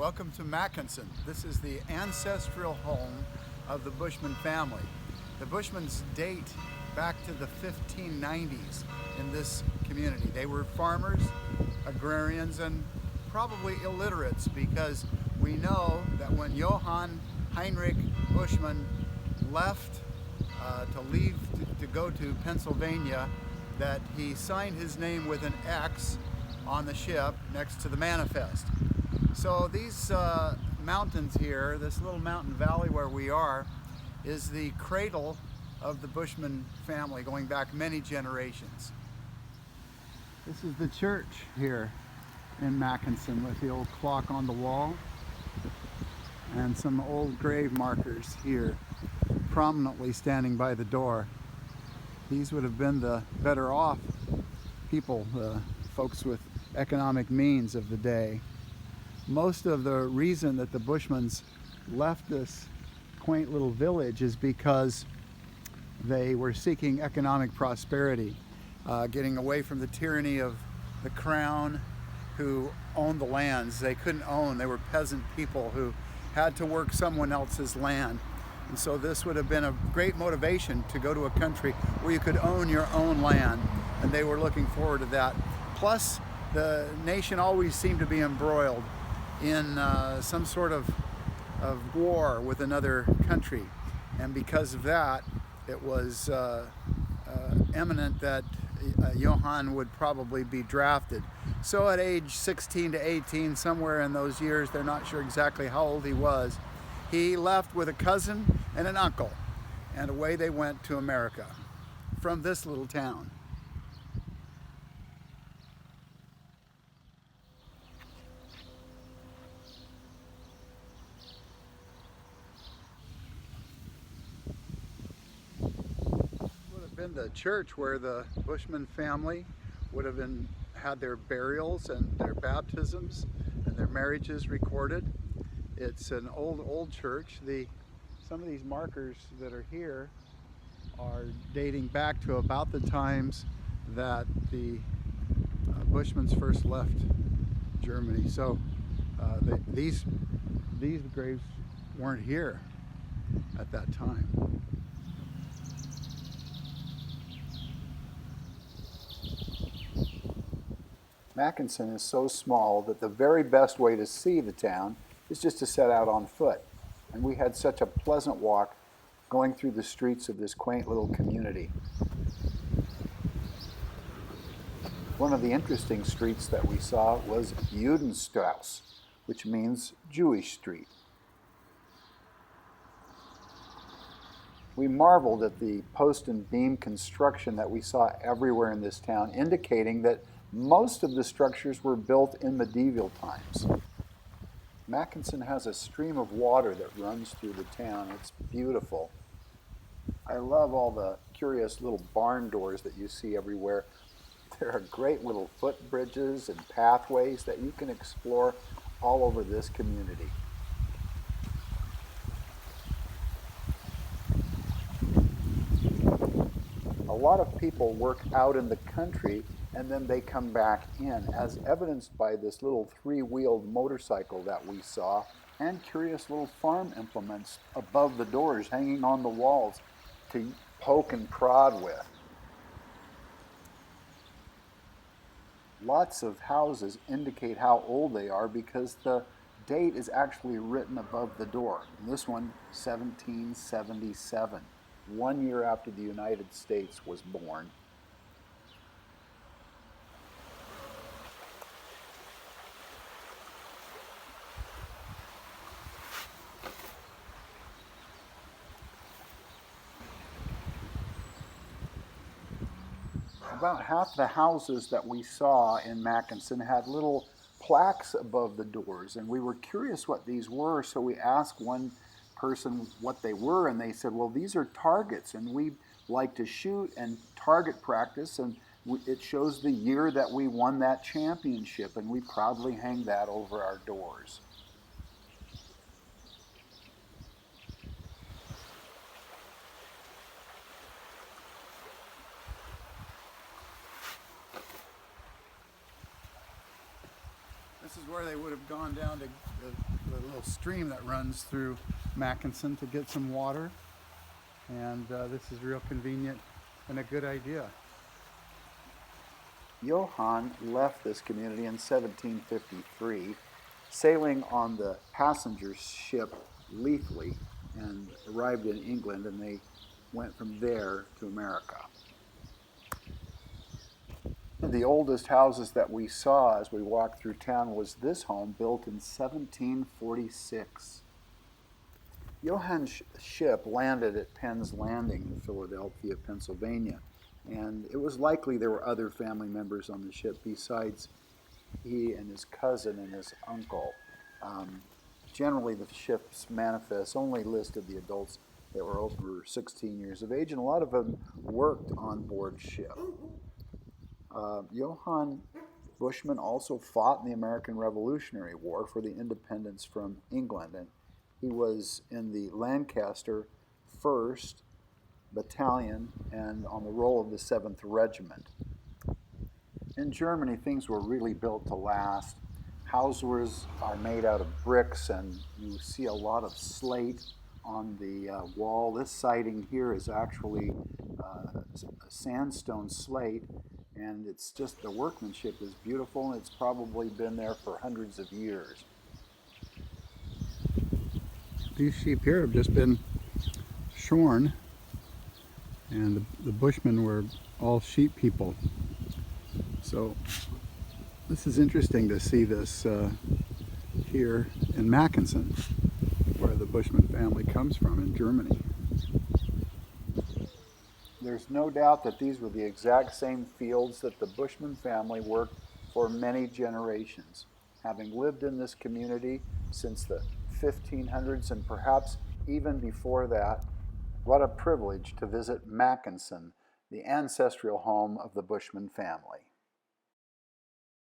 welcome to MACKENSEN. This is the ancestral home of the Bushman family. The Bushmans date back to the 1590s in this community. They were farmers, agrarians, and probably illiterates, because we know that when Johann Heinrich Bushman left to go to Pennsylvania, that he signed his name with an X on the ship next to the manifest. So these mountains here, this little mountain valley where we are, is the cradle of the Bushman family going back many generations. This is the church here in MACKENSEN with the old clock on the wall and some old grave markers here prominently standing by the door. These would have been the better off people, the folks with economic means of the day. Most of the reason that the Bushmans left this quaint little village is because they were seeking economic prosperity, getting away from the tyranny of the crown who owned the lands. They couldn't own, they were peasant people who had to work someone else's land. And so this would have been a great motivation to go to a country where you could own your own land, and they were looking forward to that. Plus, the nation always seemed to be embroiled in some sort of war with another country, and because of that, it was eminent that Johann would probably be drafted. So at age 16 to 18, somewhere in those years, they're not sure exactly how old he was, he left with a cousin and an uncle, and away they went to America from this little town. Would have been the church where the Bushman family would have had their burials and their baptisms and their marriages recorded. It's an old church. Some of these markers that are here are dating back to about the times that the Bushmans first left Germany. So these graves weren't here at that time. MACKENSEN is so small that the very best way to see the town is just to set out on foot. And we had such a pleasant walk going through the streets of this quaint little community. One of the interesting streets that we saw was Judenstraße, which means Jewish street. We marveled at the post and beam construction that we saw everywhere in this town, indicating that most of the structures were built in medieval times. MACKENSEN has a stream of water that runs through the town. It's beautiful. I love all the curious little barn doors that you see everywhere. There are great little footbridges and pathways that you can explore all over this community. A lot of people work out in the country and then they come back in, as evidenced by this little three-wheeled motorcycle that we saw, and curious little farm implements above the doors hanging on the walls to poke and prod with. Lots of houses indicate how old they are because the date is actually written above the door. And this one, 1777, 1 year after the United States was born. About half the houses that we saw in MACKENSEN had little plaques above the doors, and we were curious what these were, so we asked one person what they were, and they said, well, these are targets, and we like to shoot and target practice, and it shows the year that we won that championship, and we proudly hang that over our doors. This is where they would have gone down to little stream that runs through MACKENSEN to get some water, and this is real convenient and a good idea. Johann left this community in 1753, sailing on the passenger ship Lethe, and arrived in England, and they went from there to America. The oldest houses that we saw as we walked through town was this home, built in 1746. Johann's ship landed at Penn's Landing in Philadelphia, Pennsylvania, and it was likely there were other family members on the ship besides he and his cousin and his uncle. Generally, the ship's manifests only listed the adults that were over 16 years of age, and a lot of them worked on board ship. Johann Bushman also fought in the American Revolutionary War for the independence from England, and he was in the Lancaster 1st Battalion and on the roll of the 7th Regiment. In Germany, things were really built to last. Houses are made out of bricks, and you see a lot of slate on the wall. This siding here is actually a sandstone slate, and it's just, the workmanship is beautiful, and it's probably been there for hundreds of years. These sheep here have just been shorn, and the Bushmen were all sheep people. So this is interesting to see this here in MACKENSEN, where the Bushman family comes from in Germany. There's no doubt that these were the exact same fields that the Bushman family worked for many generations. Having lived in this community since the 1500s and perhaps even before that, what a privilege to visit MACKENSEN, the ancestral home of the Bushman family.